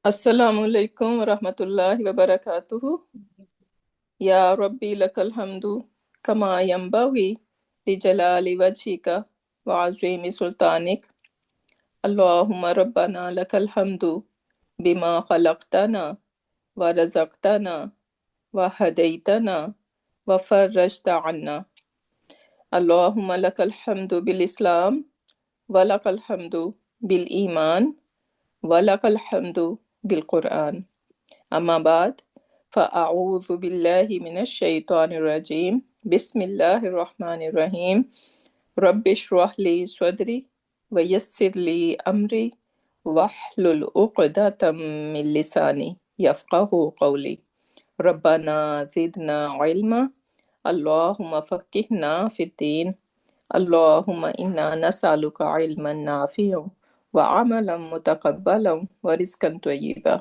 السلام علیکم ورحمۃ اللہ وبرکاتہ یا ربی لک الحمد کما ینبغی لجلال وجهک وعظیم سلطانک اللہم ربنا لک الحمد بما خلقتنا ورزقتنا وہدیتنا وفرجت عنا اللہم لک الحمد بالاسلام ولک الحمد بالایمان ولک الحمد بالقرآن اما بعد فاعوذ باللہ من الشیطان الرجیم بسم اللہ الرحمن الرحیم رب اشرح لی صدری ویسر لی امری واحلل عقدۃ من لسانی یفقہوا قولی ربنا زدنا علما اللہم فقہنا فی الدین اللہم انا نسألک علما نافعا وعملا متقبلا ورزقا طیبا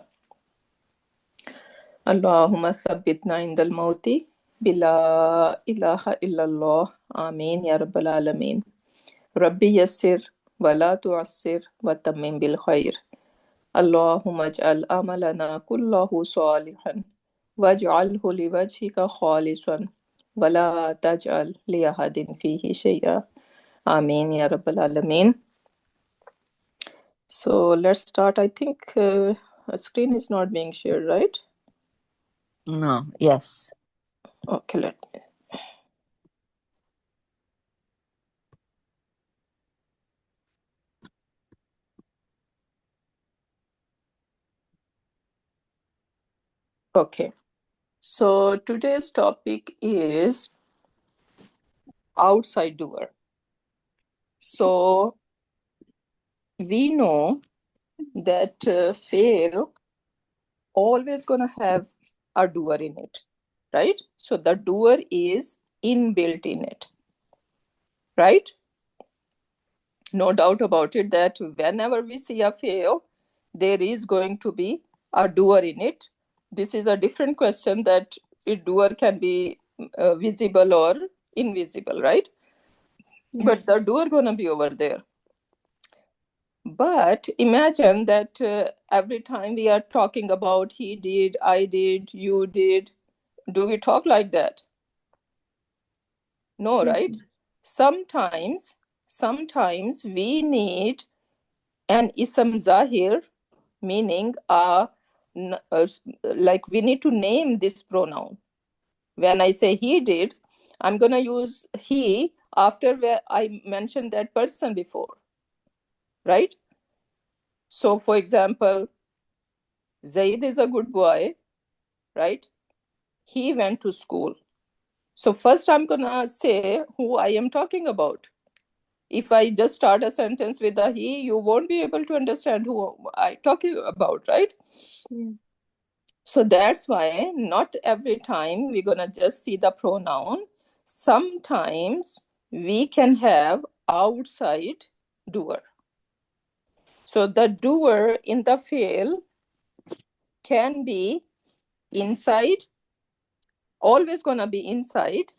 اللہم ثبتنا عند الموت بلا الہ الا اللہ آمین یا رب العالمین ربی یسر ولا تعسر وتمم بالخیر اللہم اجعل عملنا کلہ صالحا واجعلہ لوجہک خالصا ولا تجعل لأحد فیہ شیئا آمین یا رب العالمین. So let's start. I think a screen is not being shared, right? No, yes. Okay, let me. Okay. So today's topic is outside doer. So we know that fail always gonna have a doer in it, right? So the doer is inbuilt in it, right? No doubt about it that whenever we see a fail, there is going to be a doer in it. This is a different question that a doer can be visible or invisible, right? But the doer gonna be over there. But imagine that every time we are talking about he did, I did, you did, do we talk like that? No, right? Sometimes we need an ism zahir, meaning like we need to name this pronoun. When I say he did, I'm gonna use he after where I mentioned that person before, right? So for example, Zaid is a good boy, right? He went to school. So first I'm gonna say who I am talking about. If I just start a sentence with a he, you won't be able to understand who I'm talking about, right? So that's why not every time we're gonna just see the pronoun. Sometimes we can have outside doer. So the doer in the fail can be inside, always gonna be inside,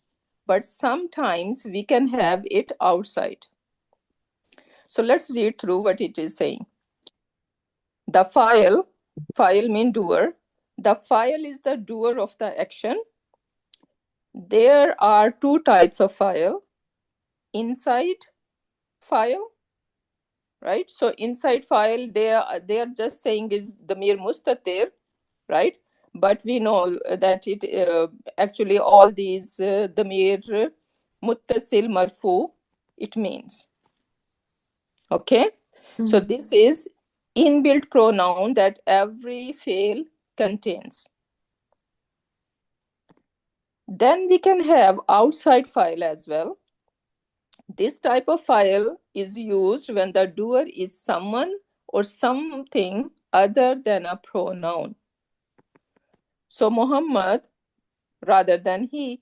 but sometimes we can have it outside. So let's read through what it is saying. The file mean doer. The file is the doer of the action. There are two types of file. Inside file, right? So inside file, they are just saying is damir mustatir, right? But we know that it actually all these damir muttasil marfu, it means. Okay? So this is inbuilt pronoun that every fail contains. Then we can have outside file as well. This type of file is used when the doer is someone or something other than a pronoun. So Muhammad rather than he,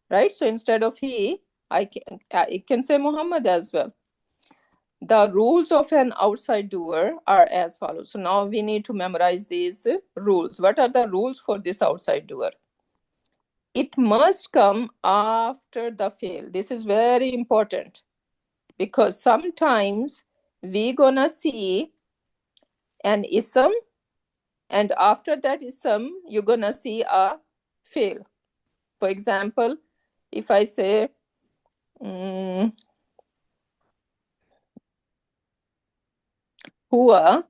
right? So instead of he, I can say Muhammad as well. The rules of an outside doer are as follows. So now we need to memorize these rules. What are the rules for this outside doer? It must come after the fail. This is very important because sometimes we're gonna see an ism, and after that ism, you're gonna see a fail. For example, if I say, huwa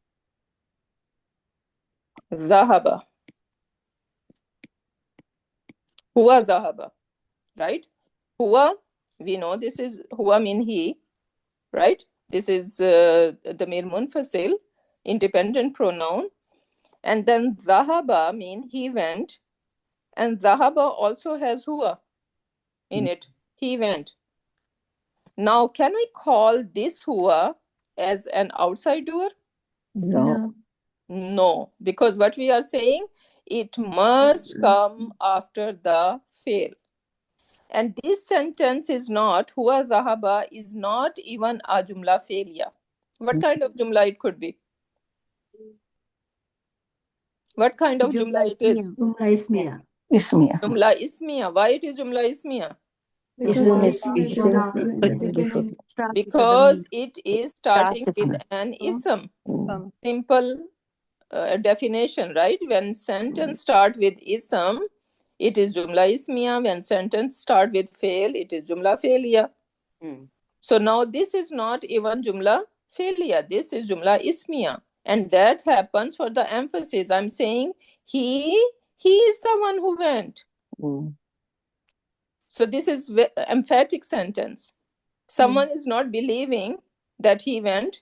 zahaba. Huwa zahaba, right? Huwa, we know this is, huwa mean he, right? This is damir munfasil, independent pronoun. And then zahaba mean he went. And zahaba also has huwa in it. He went. Now, can I call this huwa as an outside doer? No. No, because what we are saying, it must come after the fail. And this sentence is not, huwa zahaba is not even a jumla failure. What kind of jumla it could be? What kind of jumla it is? Jumla ismiya. Ismiya. Jumla ismiya. Why it is jumla ismiya? Ism is Because it is starting Starts with with an ism. Simple definition, right? When sentence start with ism, it is jumla ismiya. When sentence start with fail, it is jumla failure. So now this is not even jumla failure. This is jumla ismiya. And that happens for the emphasis. I'm saying he is the one who went. So this is emphatic sentence. Someone is not believing that he went.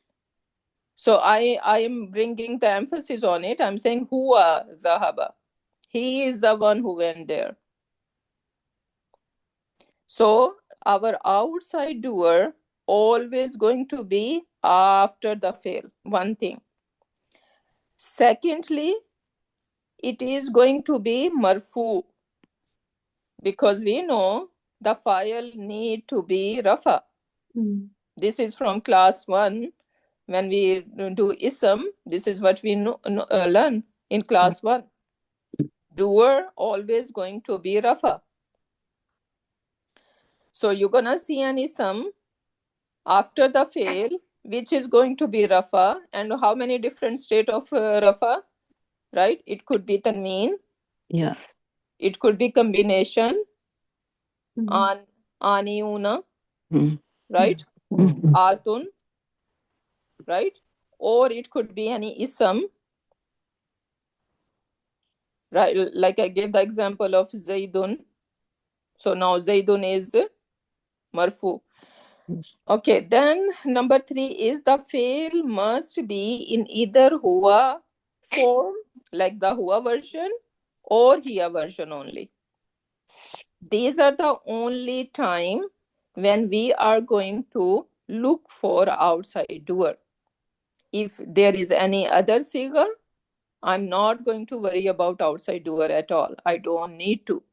So I am bringing the emphasis on it. I'm saying huwa zahaba. He is the one who went there. So our outside doer always going to be after the fail. One thing. Secondly, it is going to be marfu, because we know the file need to be rafa. This is from class 1. When we do ism, this is what we learn in class 1. Doer always going to be rafa. So you're gonna see an ism after the fail, which is going to be rafa. And how many different state of rafa, right? It could be tanween. Yeah. It could be combination. Aniuna, right? Atun, right? Or it could be any ism, right? Like I gave the example of Zaidun. So now Zaidun is marfu. Okay, then number 3 is the fail must be in either huwa form, like the huwa version, or hiya version only. These are the only time when we are going to look for outside doer. If there is any other siga, I'm not going to worry about outside doer at all. I don't need to.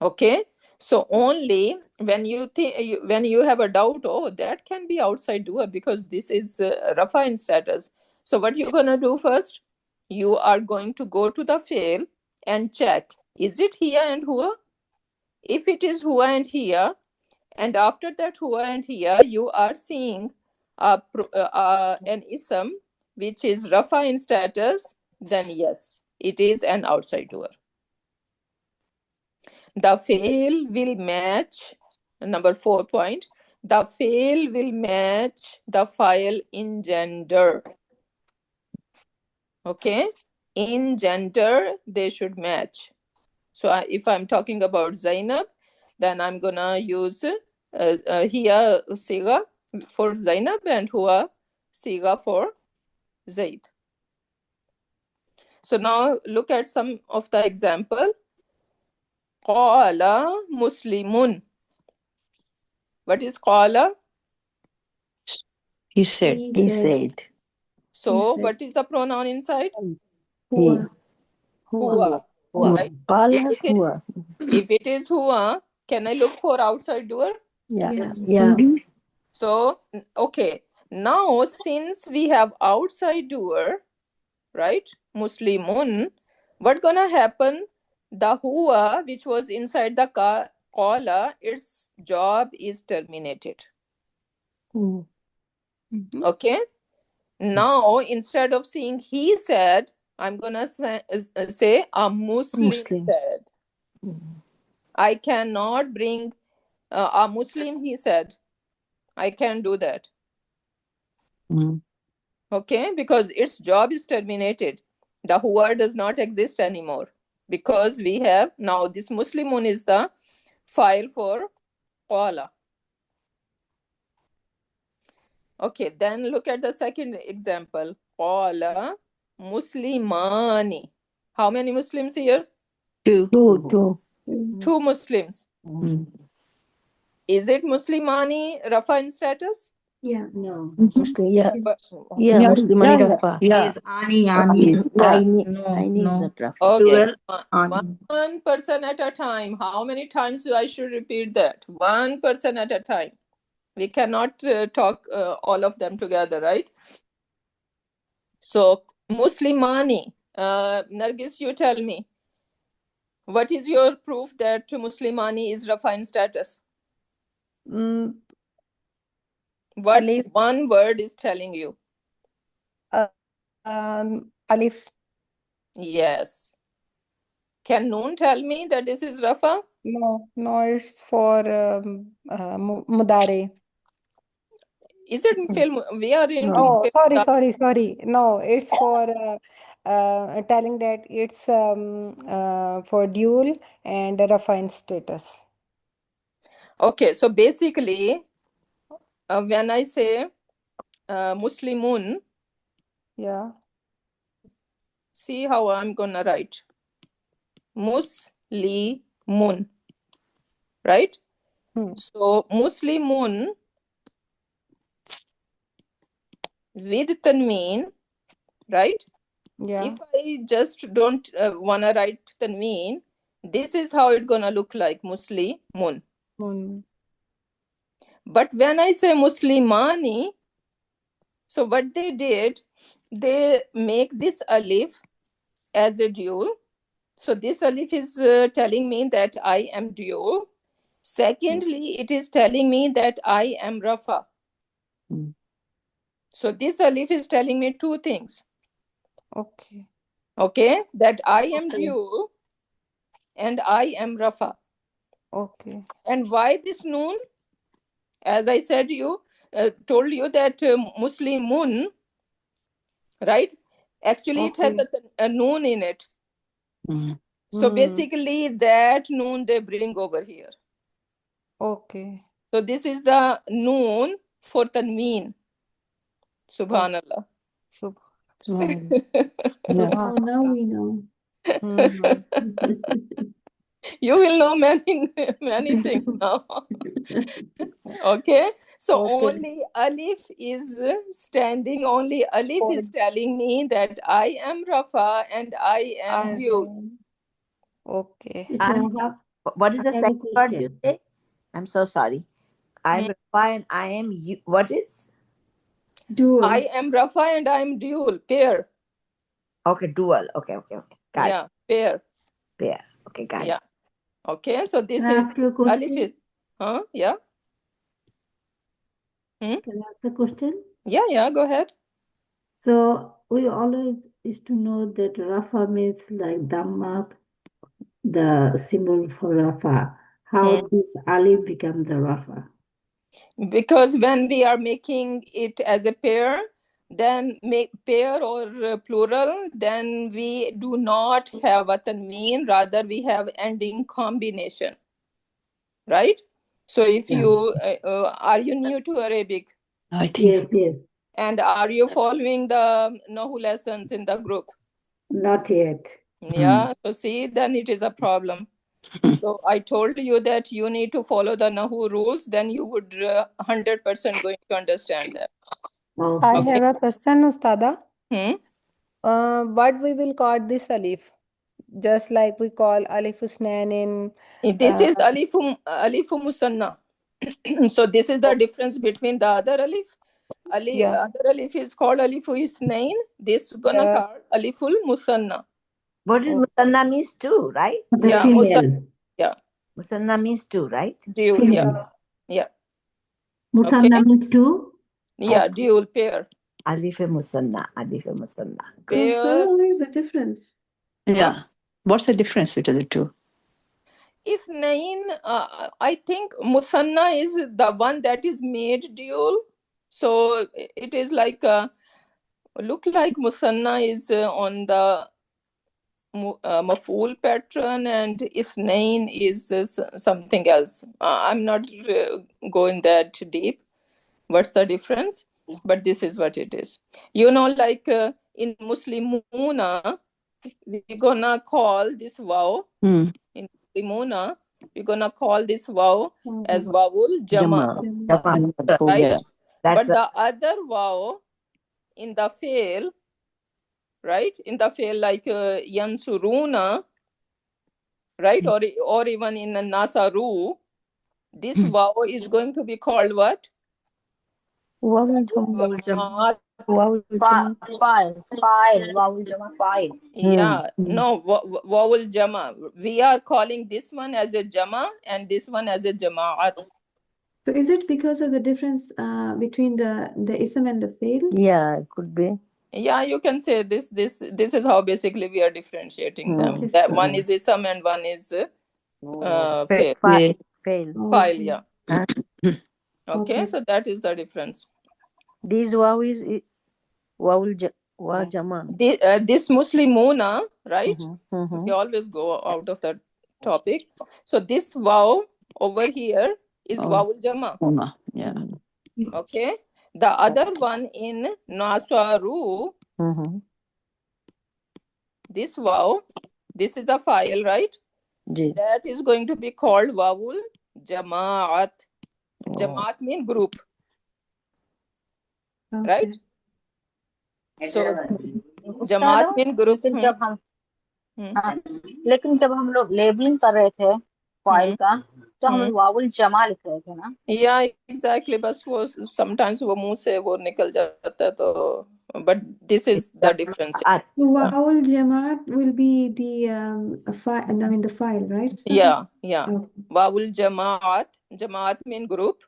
Okay, so only when you think, when you have a doubt, oh, that can be outside doer because this is rafa in status. So what you're gonna do first? You are going to go to the fail and check, is it here and huwa? If it is huwa and here, and after that huwa and here, you are seeing an ism which is rafa in status, then yes, it is an outside doer. The fail will match, number 4 point, the fail will match the file in gender. Okay, in gender, they should match. So if I'm talking about Zainab, then I'm gonna use here siga for Zainab and huwa siga for Zaid. So now look at some of the example. Qala muslimun. What is qala? He said. So what is the pronoun inside? Huwa. Huwa. Right? If it is huwa, can I look for outside doer? Yes. Yeah. So, okay. Now, since we have outside doer, right? Muslimun, what gonna happen? The huwa, which was inside the qala, its job is terminated. Okay. Now, instead of saying he said, I'm going to say a Muslim Muslims. said. I cannot bring a Muslim, he said. I can't do that. Mm. Okay, because its job is terminated. The huwa does not exist anymore because we have now this Muslimun is the file for qala. Okay, then look at the second example. Qala muslimani. How many Muslims here? Two. Two Muslims. Mm. Is it muslimani rafa in status? Yeah. No. Muslim, yeah. But- Yeah, Muslimani yeah. Rafa. Is Ani is not Rafa. Okay, Ani. one person at a time. How many times I should repeat that? One person at a time. We cannot talk all of them together, right? So, Muslimani. Nargis, you tell me. What is your proof that Muslimani is Rafa in status? What Alif. one word is telling you? Alif. Yes. Can Noon tell me that this is Rafa? No, it's for Mudare. Is it in film? We are into Oh, film. sorry. No, it's for telling that it's for dual and refined status. Okay, so basically, when I say Muslimun, Yeah. see how I'm gonna write. Muslimun, right? So Muslimun with tanween, right? Yeah. If I just don't wanna write tanween, this is how it's gonna look like, Muslimun. But when I say Muslimani, so what they did, they make this alif as a dual. So this alif is telling me that I am dual. Secondly, it is telling me that I am Rafa. Mm. So this alif is telling me two things. Okay. Okay, that I am dual and I am Rafa. Okay. And why this noon? As I said, told you that Muslimun, right? Actually, it has a noon in it. Mm. So basically, that noon they bring over here. Okay. So this is the noon for tanween. Subhanallah. Oh, now we know. You will know many things now. Okay. So only alif is standing. Only alif is telling me that I am Rafa and I am dual. Okay. What is the I have a second word you question. say? I'm so sorry. I'm Rafa and I am you. What is? Dual. I am Rafa and I am dual, pair. Okay, dual. Okay. Got Yeah, pair. Pair. Okay, got Yeah. Okay, so this Can I is ask you a alif question? is, yeah. Can I ask a question? Yeah, go ahead. So we always used to know that Rafa means like Dhamma, the symbol for Rafa. How this alif become the Rafa? Because when we are making it as a pair, then make pair or plural, then we do not have a tanween, rather we have ending combination, right? So if you are you new to Arabic? I think Yes. And are you following the Nahu lessons in the group? Not yet. Yeah, so see, then it is a problem. So I told you that you need to follow the Nahu rules, then you would 100% going to understand that. I have a question, Ustada. What we will call this alif? Just like we call alif usnan in. This is alifu musanna. So this is the difference between the other alif. Other alif is called alifu isnain. This gonna call aliful musanna. What is Musanna means two, right? The female. Yeah. Musanna means two, right? Dual, Female. yeah. Musanna means two? Yeah, dual pair. Alif Musanna. Where What is the difference? Yeah. What's the difference between the two? Ithnain, I think Musanna is the one that is made dual. So it is like, look like Musanna is on the Maf'ul pattern, and Ithnain is something else. I'm not going that deep. What's the difference? But this is what it is. Like in Muslimuna, we're gonna call this waw. Mm. In Muslimuna, we're gonna call this waw as wawul jama, right? Yeah. But the other waw in the fail, right? In the fail, like yansuruna, right? Or even in a nasaru, this waw is going to be called what? Wawul Jamaat. File. Wawul Jama file. Yeah, no, wawul jama. We are calling this one as a jama and this one as a jama'at. So is it because of the difference between the ism and the fail? Yeah, it could be. Yeah, you can say this is how basically we are differentiating them. That one is ism and one is fail. Fail. File, yeah. Okay. So that is the difference. This waw is wawul jama. This Muslimuna, right? We always go out of the topic. So this waw over here is wawul jama. Yeah. Okay. The other one in Nasaru, this waw, this is a file, right? That is going to be called wawul jama'at. Jama'at means group, right? So jama'at means group. लेकिन जब हम लोग labelling कर रहे थे file का तो हम लोग वावुल जमा लिख रहे थे ना. Yeah, exactly. बस वो sometimes वो मुंह से वो निकल जाता है तो. But this is the difference. Wawul jamaat will be the file. I mean the file, right? Yeah. Okay. Wawul jamaat mean group,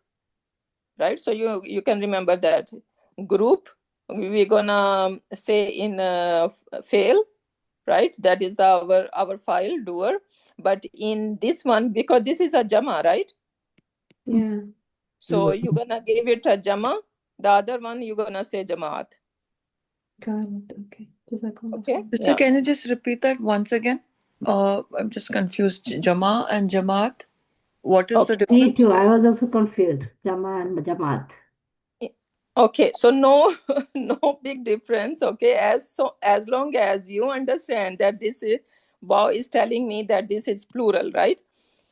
right? So you can remember that group. We're gonna say in fail, right? That is our file doer. But in this one, because this is a jama, right? Yeah. So you're gonna give it a jama. The other one you're gonna say jamaat. Got it. Okay. Okay. So can you just repeat that once again? I'm just confused. Jama and Jamaat. What is the difference? Me too. I was also confused. Jama and jamaat. Okay, so no big difference. Okay, as long as you understand that this is wow is telling me that this is plural, right?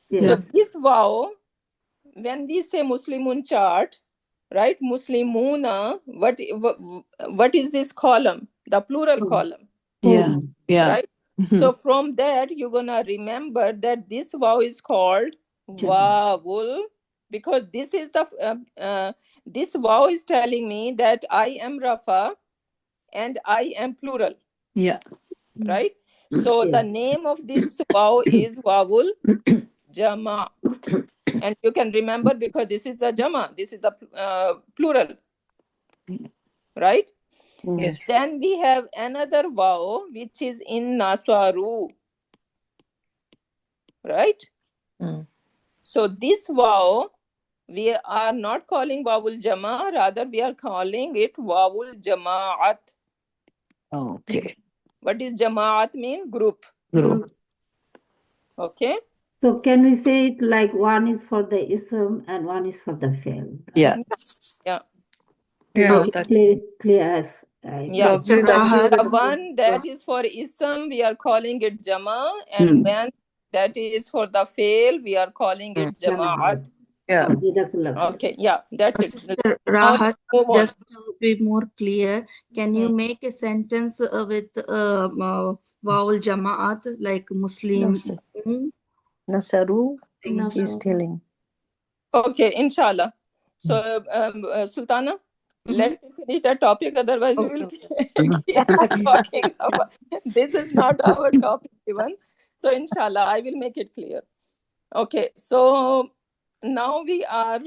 Yes. So this wow, when we say Muslimun chart, right? Muslimuna, what is this column? The plural column. Yeah. Right? So from that you're gonna remember that this wow is called wawul, because this is the this waw is telling me that I am Rafa and I am plural. Yeah. Right? So the name of this waw is wawul jama. And you can remember because this is a jama, this is a plural. Right? Yes. Then we have another waw which is in Nasaru. Right? So this waw, we are not calling wawul jama, rather we are calling it wawul jama'at. Okay. What is jama'at mean? Group. Okay. So can we say it like one is for the ism and one is for the fail? Yeah. Yeah. Clear as. Yeah. The one that is for ism, we are calling it jama, and when that is for the fail, we are calling it jama'at. Yeah. Okay, yeah, that's it. Rahat, just to be more clear, can you make a sentence with vowel jama'at like Muslim? Nasaru is telling. Okay, inshallah. So, Sultana, let me finish that topic, otherwise we will keep talking about. This is not our topic even. So, inshallah, I will make it clear. Okay, so now we are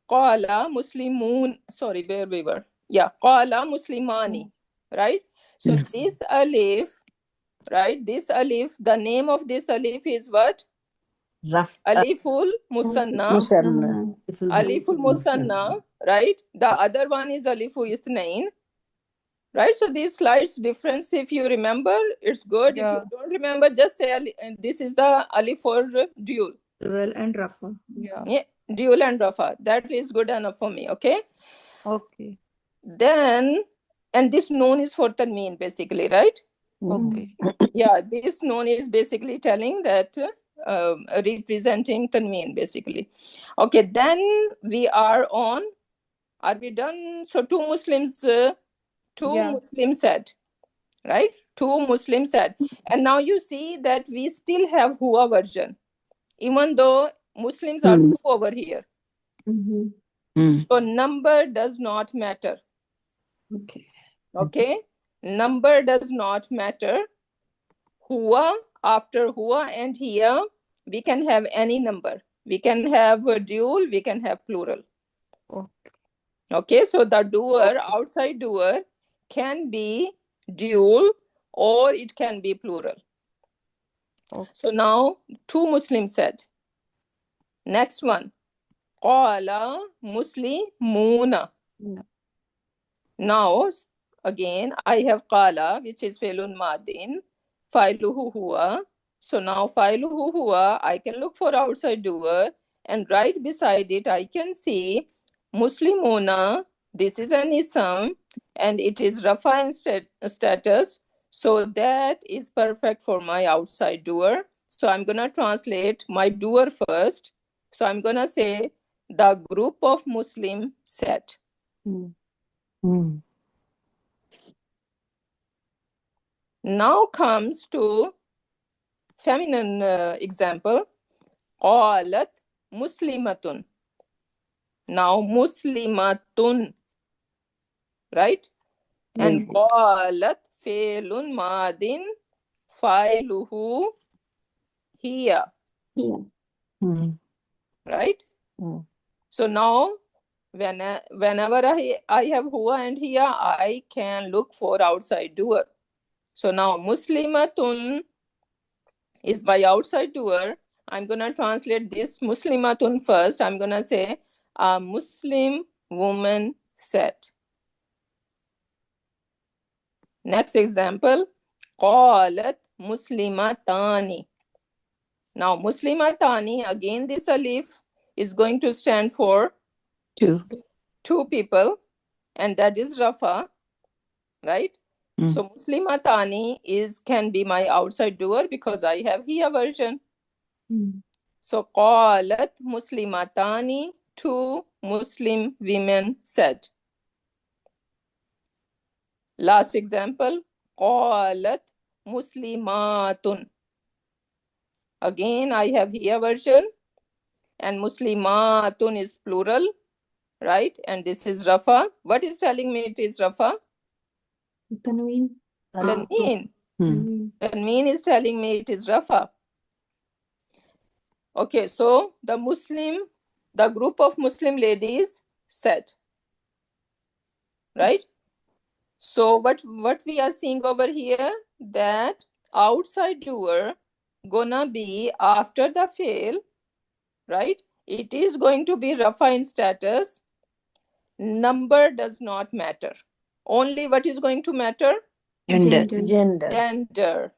qala muslimun. Sorry, where we were. Yeah, qala muslimani, right? So this alif, right? This alif, the name of this alif is what? Aliful musanna. Musanna. Aliful musanna, right? The other one is alifu ithnain, right? So these slides difference, if you remember, it's good. If you don't remember, just say this is the alif for dual. Dual and Rafa. Yeah, dual and rafa. That is good enough for me, okay? Okay. Then, and this noon is for tanween, basically, right? Okay. Yeah, this noon is basically telling that representing tanween, basically. Okay, then we are we done? So two Muslims said, right? Two Muslims said. And now you see that we still have Hua version, even though Muslims are two over here. So number does not matter. Okay? Number does not matter. Hua, after Hua and here, we can have any number. We can have a dual, we can have plural. Okay, so the doer, outside doer, can be dual or it can be plural. So now two Muslims said. Next one. Qala muslimuna. Now, again, I have qala, which is failun madin, failuhu huwa. So now failuhu huwa, I can look for outside doer, and right beside it, I can see muslimuna. This is an ism, and it is rafa in status. So that is perfect for my outside doer. So I'm going to translate my doer first. So I'm going to say the group of Muslim said. Now comes to feminine example. قالت muslimatun. Now muslimatun, right? And قالت فعل ماض فاعله هي. Right? So now whenever I have huwa and hiya, I can look for outside doer. So now muslimatun is by outside doer. I'm going to translate this muslimatun first. I'm going to say a Muslim woman said. Next example, qalat muslimatani. Now muslimatani, again this alif is going to stand for two people, and that is rafa, right? So muslimatani can be my outside doer because I have here version. So qalat muslimatani, two Muslim women said. Last example, qalat muslimatun. Again, I have here version, and muslimatun is plural, right? And this is rafa. What is telling me it is rafa? Tanween. Tanween is telling me it is rafa. Okay, so the group of Muslim ladies said, right? So what we are seeing over here, that outside doer gonna be after the fail, right? It is going to be rafa in status. Number does not matter. Only what is going to matter? Gender.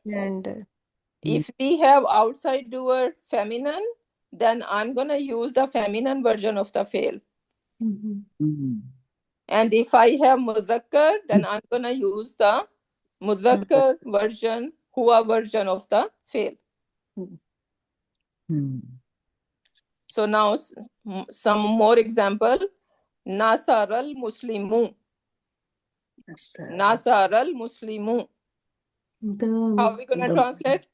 If we have outside doer feminine, then I'm gonna use the feminine version of the fail. And if I have muzakkar, then I'm gonna use the muzakkar version, huwa version of the fail. So now some more example. Nasar al-Muslimu. Nasar al-Muslimu. How are we going to translate?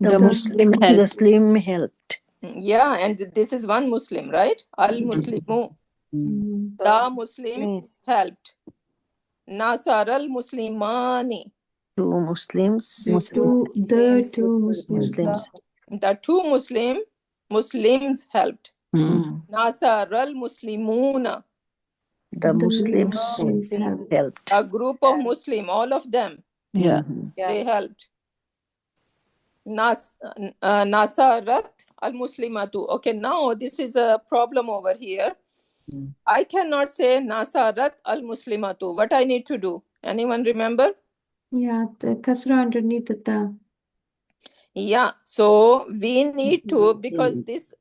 The Muslim helped. Yeah, and this is one Muslim, right? Al-Muslimu. The Muslims helped. Nasar al-Muslimani. Two Muslims. The two Muslims. The two Muslims helped. Nasar al-Muslimuna. The Muslims Muslims helped. helped. A group of Muslim, all of them, Yeah. they helped. Nasarat al-Muslimatu. Okay, now this is a problem over here. I cannot say Nasarat al-Muslimatu. What I need to do? Anyone remember? Yeah, the kasra underneath the ta. Yeah, so we need to, because this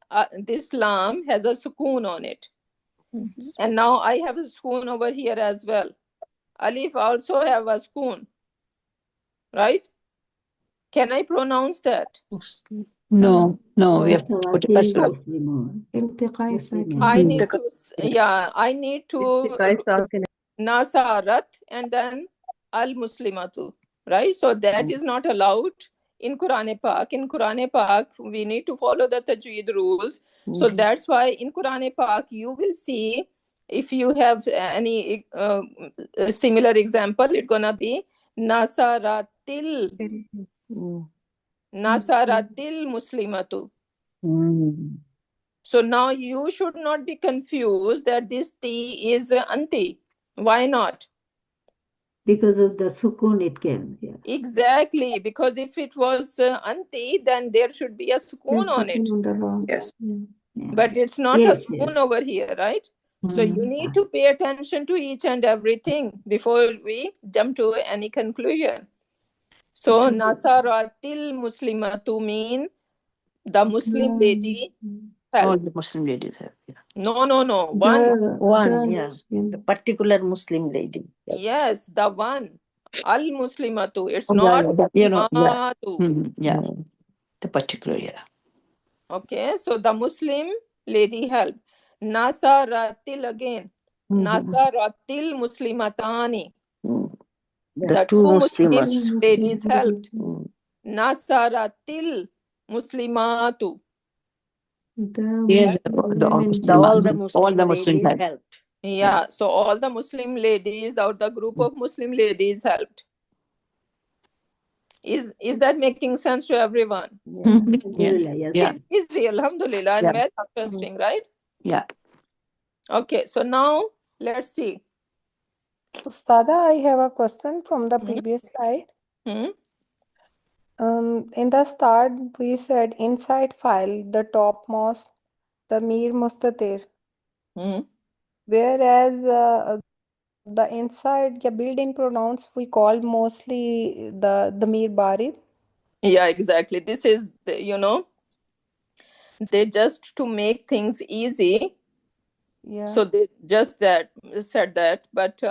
lam has a sukoon on it. And now I have a sukoon over here as well. Alif also have a sukoon. Right? Can I pronounce that? No, we have to put Tawatil kasra. Muslimun. Iltiqai sakin. I need to Nasarat and then al-Muslimatu, right? So that is not allowed in Quran Pak. In Quran Pak, we need to follow the Tajweed rules. So that's why in Quran Pak, you will see, if you have any similar example, it's gonna be Nasaratil Muslimatu. So now you should not be confused that this T is anti. Why not? Because of the sukoon it came here. Exactly, because if it was anti, then there should be a sukoon on it. Yes. But it's not a sukoon over here, right? So you need to pay attention to each and everything before we jump to any conclusion. So Nasaratil Muslimatu mean the Muslim lady All help. the Muslim ladies have. Yeah. No. One, yeah. The particular Muslim lady. Yes, the one. Al-Muslimatu. It's Oh, not yeah, yeah. Muslimatu. Yeah. The particular, yeah. Okay, so the Muslim lady help. Nasaratil again. Nasaratil Muslimatani. The two Muslim Muslims. ladies helped. Nasaratil Muslimatu. Yes, all the Muslim ladies helped. Yeah, so all the Muslim ladies or the group of Muslim ladies helped. Is that making sense to everyone? Yeah. It's easy, alhamdulillah, and very interesting, right? Yeah. Okay, so now let's see. Ustada, I have a question from the previous slide. In the start, we said inside file, the topmost, the Mir Mustatir. Whereas the inside built-in pronouns we call mostly the Mir Barid. Yeah, exactly. This is, they just to make things easy. Yeah. So they just said that, but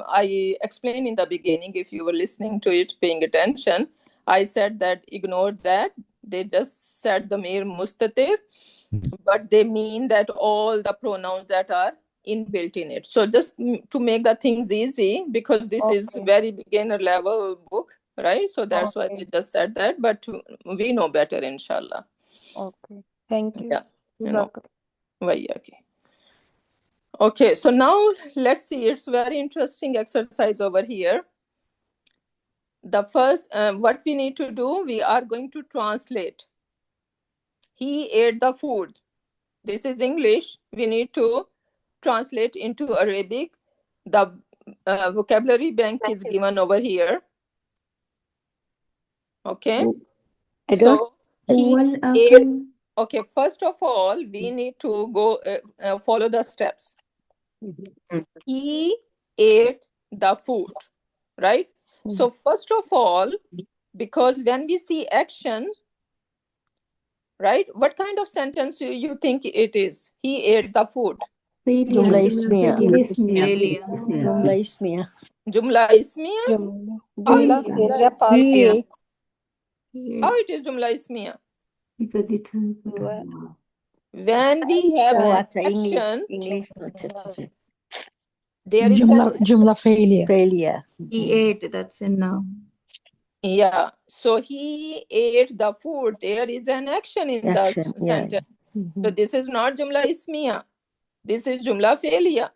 I explained in the beginning, if you were listening to it, paying attention, I said that ignored that. They just said the Mir Mustatir, but they mean that all the pronouns that are inbuilt in it. So just to make the things easy, because this is very beginner level book, right? So that's why they just said that, but we know better, inshallah. Okay, thank you. Yeah, okay, so now let's see. It's very interesting exercise over here. The first, what we need to do, we are going to translate. He ate the food. This is English. We need to translate into Arabic. The vocabulary bank is given over here. Okay. So he ate. Okay, first of all, we need to go follow the steps. He ate the food, right? So first of all, because when we see action, right, what kind of sentence you think it is? He ate the food. Jumla ismiya. Jumla ismiya? Jumla fi'liya past tense. How it is Jumla ismiya? Because it when we have action, English. there is Jumla failure. He ate, that's in now. Yeah, so he ate the food. There is an action in the sentence. So this is not Jumla ismiya. This is Jumla failure.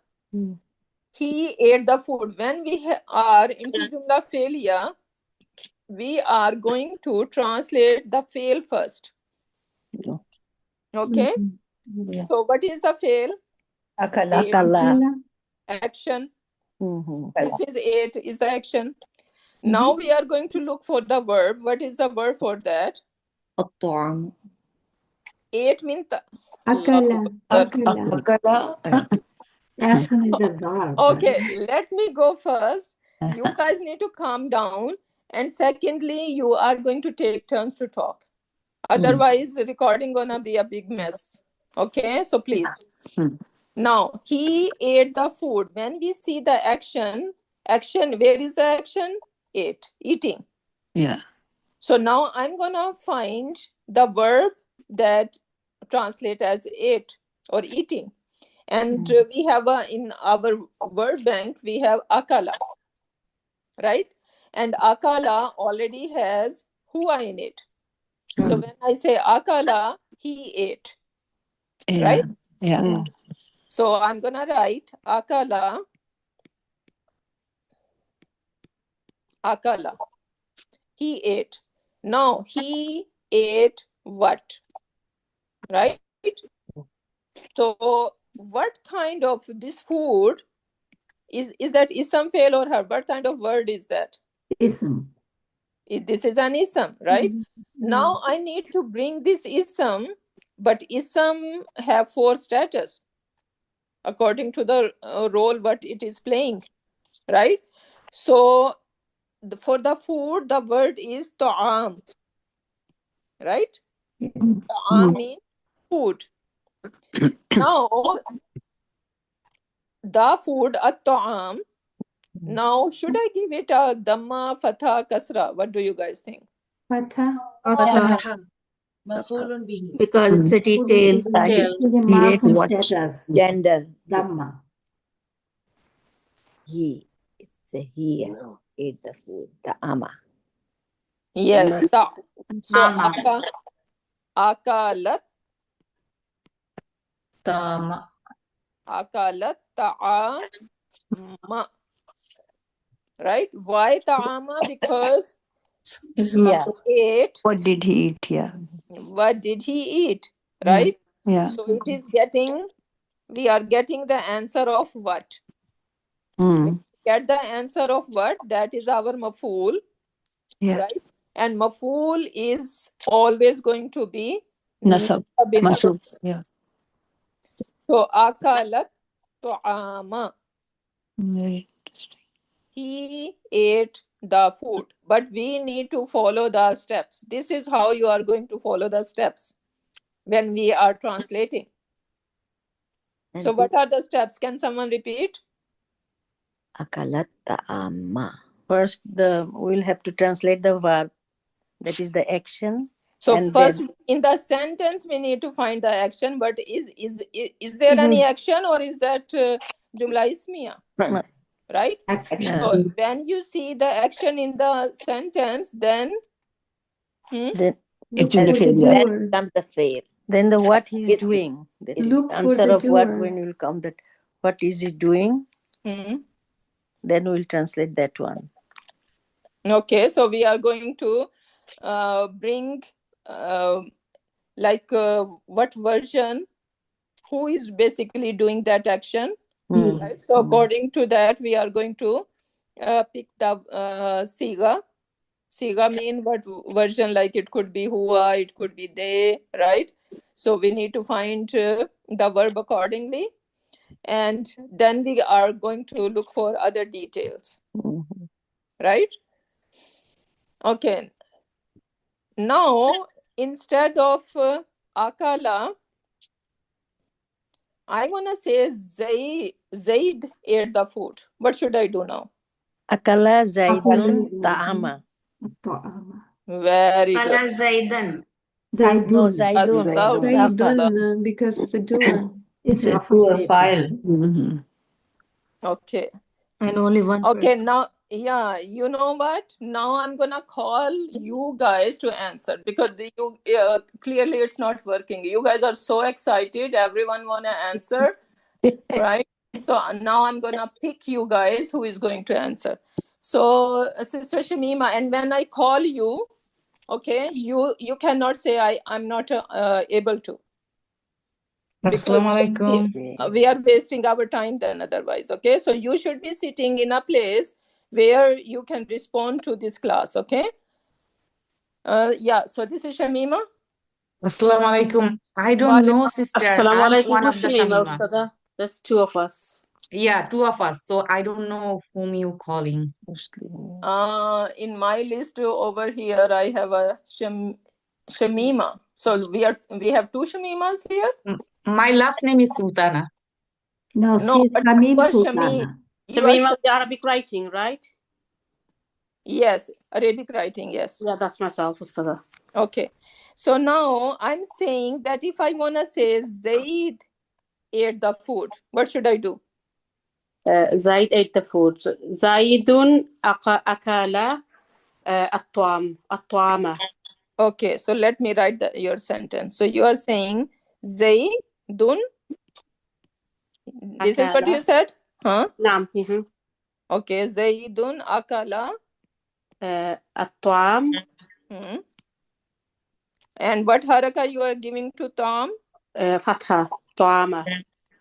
He ate the food. When we are into Jumla failure, we are going to translate the fail first. Okay? So what is the fail? Akala. action. This is ate is the action. Now we are going to look for the verb. What is the verb for that? الطعام. Ate means Akala. أكل. Action is the verb. Okay, let me go first. You guys need to calm down. And secondly, you are going to take turns to talk. Otherwise, recording gonna be a big mess. Okay, so please. Now, he ate the food. When we see the action, where is the action? Ate, eating. Yeah. So now I'm gonna find the verb that translate as ate or eating. And we have in our word bank, we have akala, right? And akala already has hua in it. So when I say akala, he ate, right? Yeah. So I'm gonna write akala, he ate. Now he ate what, right? So what kind of this food is that ism, fail, or her? What kind of word is that? Ism. This is an ism, right? Now I need to bring this ism, but ism have 4 status according to the role what it is playing, right? So for the food, the word is ta'am, right? Ta'am means food. Now the food, at-ta'am. Now, should I give it a dhamma, fatha, kasra? What do you guys think? Fatha. Because it's a detail. It is a mark status. Gender. Dhamma. He. It's a he. Ate the food. The ama. Yes. So akalat. Akalat ta'ama. Right? Why ta'ama? Because ate. What did he eat? Yeah. What did he eat? Right? Yeah. So it is we are getting the answer of what? Get the answer of what? That is our maf'ul. Yeah. Right? And maf'ul is always going to be Nasab. Masub. Yeah. So akalat ta'ama. Very interesting. He ate the food, but we need to follow the steps. This is how you are going to follow the steps when we are translating. And so what are the steps? Can someone repeat? Akalat ta'ama. First, we'll have to translate the verb. That is the action. So and first, then, in the sentence, we need to find the action. But is there any action, or is that jumla ismiya? Right? So when you see the action in the sentence, then it's in the field. Then comes the fail. Then the what he's doing. That is Look answer for the of what doer. when will come. That what is he doing? Then we'll translate that one. Okay, so we are going to bring what version, who is basically doing that action. Right? So according to that, we are going to pick the siga. Siga mean what version, like it could be hua, it could be they, right? So we need to find the verb accordingly. And then we are going to look for other details. Right? Okay. Now, instead of akala, I want to say Zaid ate the food. What should I do now? Akala Zaidun ta'ama. Very good. Zaidun. No, Zaidun. Zaidun, because it's a doer. It's a doer file. Okay. And only one Okay, person. now, yeah, you know what? Now I'm going to call you guys to answer because clearly it's not working. You guys are so excited. Everyone want to answer, right? So now I'm going to pick you guys who is going to answer. So, Sister Shamima, and when I call you, okay, you cannot say I'm not able to. Assalamu alaikum. We are wasting our time then otherwise. Okay, so you should be sitting in a place where you can respond to this class. Okay. Yeah, so this is Shamima. Assalamu alaikum. I don't know, sister. Assalamu I'm alaikum. one of Who's the Shamima, Shamima. Ustada? There's two of us. Yeah, two of us. So I don't know whom you calling. In my list over here, I have a Shamima. So we have two Shamimas here. My last name is Sultana. No, she's Shamim Sultana. Shamima with the Arabic writing, right? Yes, Arabic writing, yes. Yeah, that's myself, Ustada. Okay. So now I'm saying that if I want to say Zaid ate the food, what should I do? Zaid ate the food. Zaidun akala at-ta'ama. Okay, so let me write your sentence. So you are saying Zaidun. This is what you said? Huh? Naam. Okay, Zaidun akala at-ta'am. And what haraka you are giving to Tom? Fatha, ta'ama.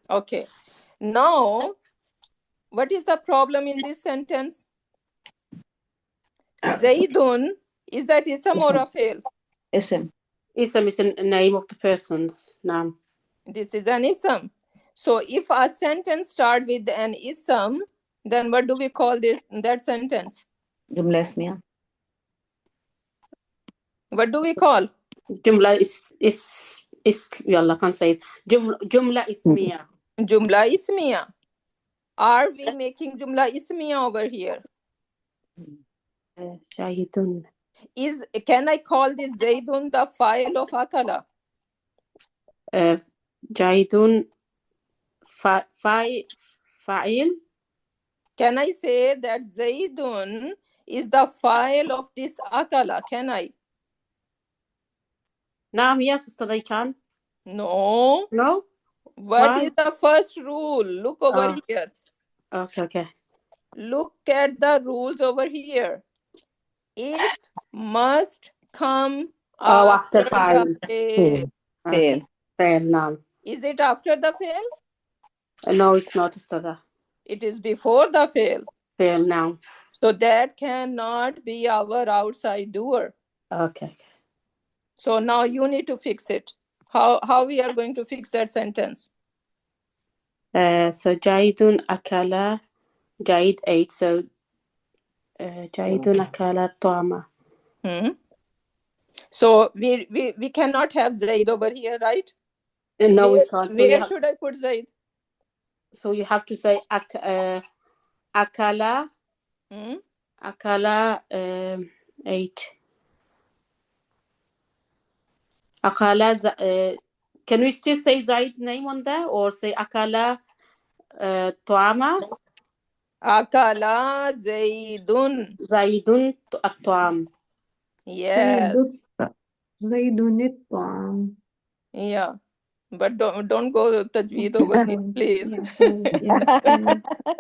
Okay. Now, what is the problem in this sentence? Zaidun, is that ism or a fail? Ism. Ism is a name of the person's name. This is an ism. So if a sentence starts with an ism, then what do we call that sentence? Jumla ismiya. What do we call? Jumla is yalla, can't say it. Jumla ismiya. Jumla ismiya. Are we making jumla ismiya over here? Shahidun. Can I call this Zaidun the file of akala? Jahidun fa'il. Can I say that Zaidun is the file of this akala? Can I? Naam, yes, Ustad, I can. No. No? What is the first rule? Look over here. Okay. Look at the rules over here. It must come after the file. fail. Fail, naam. Is it after the fail? No, it's not, Ustad. It is before the fail. Fail now. So that cannot be our outside doer. Okay. So now you need to fix it. How we are going to fix that sentence? So Jaidun akala, Jaid ate. So Jaidun akala ta'ama. So we cannot have Zaid over here, right? No, we can't. So where should I put Zaid? So you have to say akala. Akala ate. Akala. Can we still say Zaid name on there, or say akala ta'ama? Akala Zaidun. Zaidun at-ta'am. Yes. Zaidun at-ta'am. Yeah. But don't go tajweed over here, please.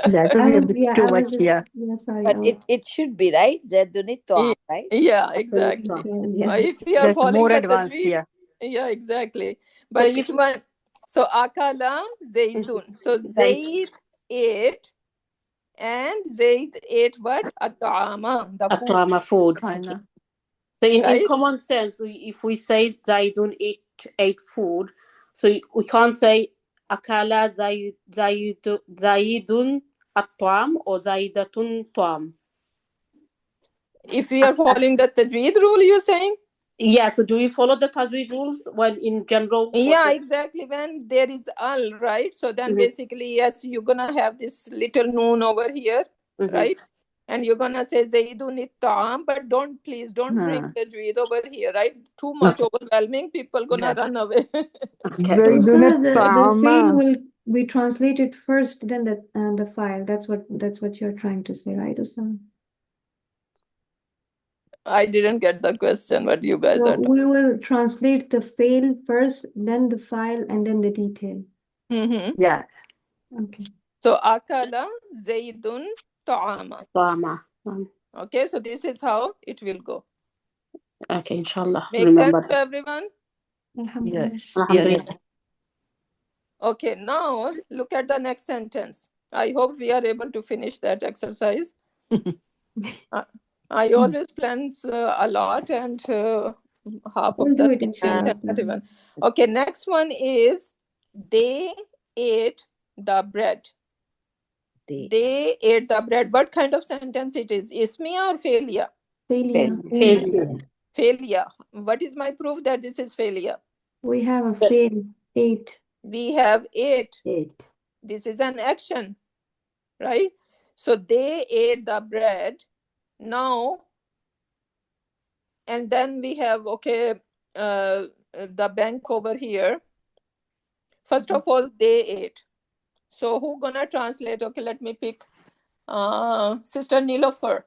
That will be a bit too much here. But it should be, right? Zaidun at-ta'am, right? Yeah, exactly. If you are That's following more the advanced tajweed, here. yeah, exactly. But so akala Zaidun. So Zaid ate, and Zaid ate what? At-ta'ama, the food. At-ta'ama, food. Okay. So in common sense, if we say Zaidun ate food, so we can't say akala Zaidun at-ta'am or Zaidatun ta'am. If we are following the tajweed rule, you're saying? Yeah, so do we follow the tajweed rules when in general? Yeah, exactly. When there is al, right? So then basically, yes, you're gonna have this little noon over here, right? And you're gonna say Zaidun at-ta'am, but please don't bring tajweed over here, right? Too much overwhelming, people gonna run away. Zaidun at-ta'am. The fail will be translated first, then the file. That's what you're trying to say, right, Usama? I didn't get the question, what you guys are talking. We will translate the fail first, then the file, and then the detail. Yeah. Okay. So akala Zaidun ta'ama. Okay, so this is how it will go. Okay, inshallah. Make sense to everyone? Yes. Alhamdulillah. Okay, now look at the next sentence. I hope we are able to finish that exercise. I always plans a lot, and half We'll of do the it, things inshallah. not even. Okay, next one is they ate the bread. They ate the bread. What kind of sentence it is? Ismiya or failure? Failure. Failure. What is my proof that this is failure? We have a fail. 8. We have ate. 8. This is an action, right? So they ate the bread. Now, and then we have, okay, the bank over here. First of all, they ate. So who gonna translate? Okay, let me pick Sister Nilofer.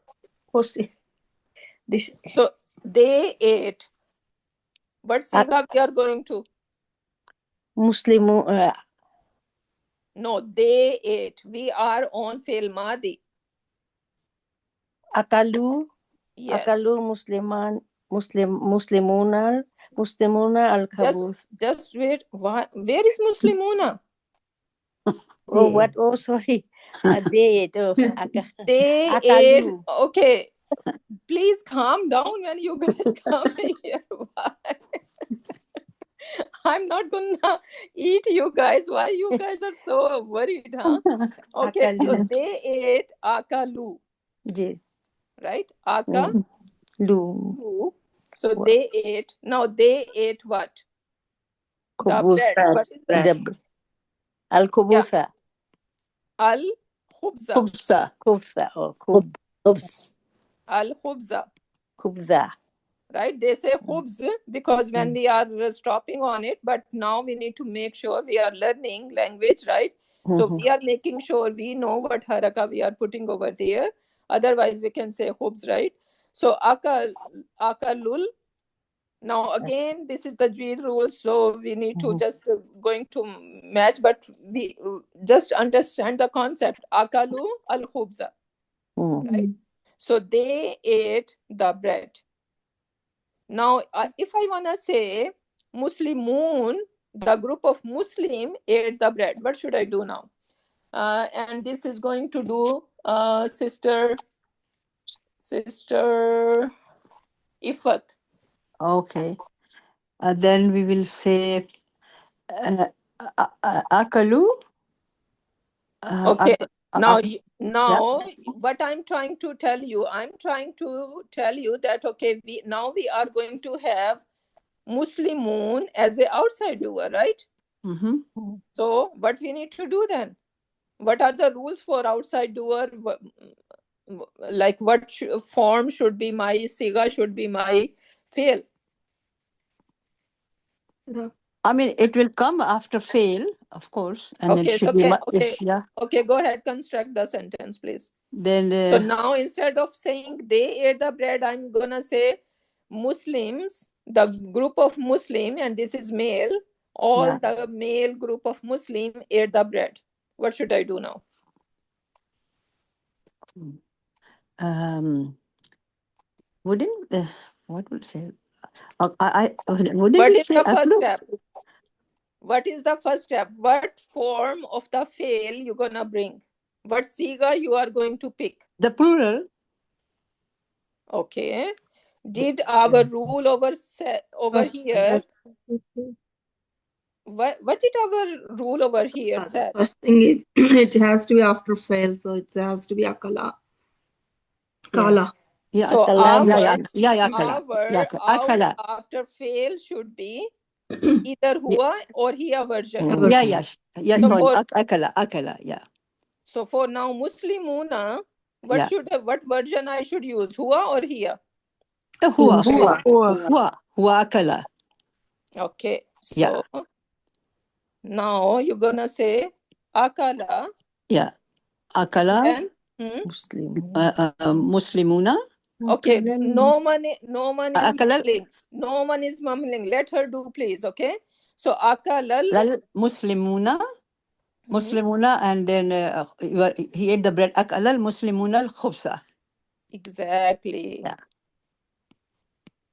So they ate. What siga we are going to? Muslimu. No, they ate. We are on Fail Madi. Akalu. Yes. Akalu Muslimuna al-Khabuth. Just wait. Where is Muslimuna? Oh, what? Oh, sorry. They ate. Oh, they Akalu. ate. Okay. Please calm down when you guys come here. Why? I'm not gonna eat you guys. Why you guys are so worried, huh? Okay, so they ate akalu. Right? Lu. So they ate. Now they ate what? The bread. What is the Al-Khubutha. Al-Khubza. Khubza. Al-Khubza. Khubza. Right? They say khubz because when we are stopping on it, but now we need to make sure we are learning language, right? So we are making sure we know what haraka we are putting over there. Otherwise, we can say khubz, right? So akalul. Now again, this is the Jweed rule, so we need to just going to match, but we just understand the concept. Akalu al-khubza. Right? So they ate the bread. Now, if I want to say Muslimun, the group of Muslim ate the bread, what should I do now? And this is going to do Sister Ifat. Okay. Then we will say Akalu. Okay. Now, what I'm trying to tell you that, okay, now we are going to have Muslimun as an outside doer, right? So what we need to do then? What are the rules for outside doer? Like what form should be my siga, should be my fail? I mean, it will come after fail, of course, and okay, then should be okay. Go ahead, construct the sentence, please. Then so now instead of saying they ate the bread, I'm gonna say Muslims, the group of Muslim, and this is male. All the male group of Muslim ate the bread. What should I do now? Wouldn't what would say? Wouldn't What it is say the first Aklu? step? What is the first step? What form of the fail you're gonna bring? What siga you are going to pick? The plural. Okay. Did our rule over here? What did our rule over here say? First thing is it has to be after fail, so it has to be akala. Kala. Yeah, so akala. After fail should be either huwa or hiya version. Yes, akala, yeah. So for now, Muslimuna, what version I should use? Huwa or hiya? Huwa akala. Okay, so now you're gonna say akala. Yeah, akala. Then Muslimuna. Okay, no one is mumbling. No one is mumbling. Let her do, please. Okay. So akalal Muslimuna. Muslimuna, and then he ate the bread. Akalal Muslimuna al-khubsa. Exactly. Yeah.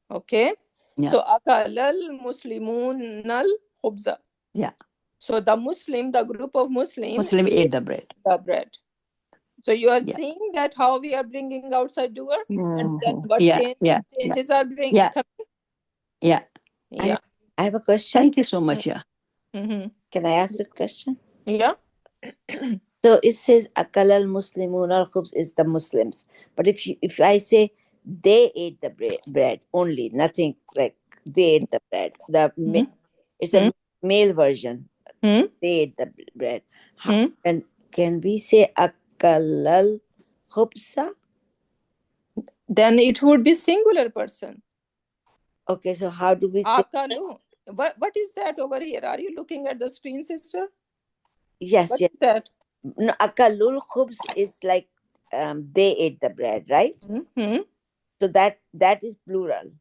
Okay. Yeah. So akalal Muslimun al-khubza. Yeah. So the Muslim, the group of Muslims Muslim ate the bread. The bread. So you are Yeah. seeing that how we are bringing outside doer, and then what Yeah, changes are coming. Yeah. Yeah. I have a question. Thank you so much. Yeah. Mm-hmm. Can I ask a question? Yeah. So it says akal al muslimun al khubz is the Muslims. But if I say they ate the bread only, nothing like they ate the bread. It's a male version. They ate the bread. And can we say akal al khubsa? Then it would be singular person. Okay, so how do we say? Akalu. What is that over here? Are you looking at the screen, sister? Yes, What yes. is that? No, akalul khubz is like they ate the bread, right? So that is plural.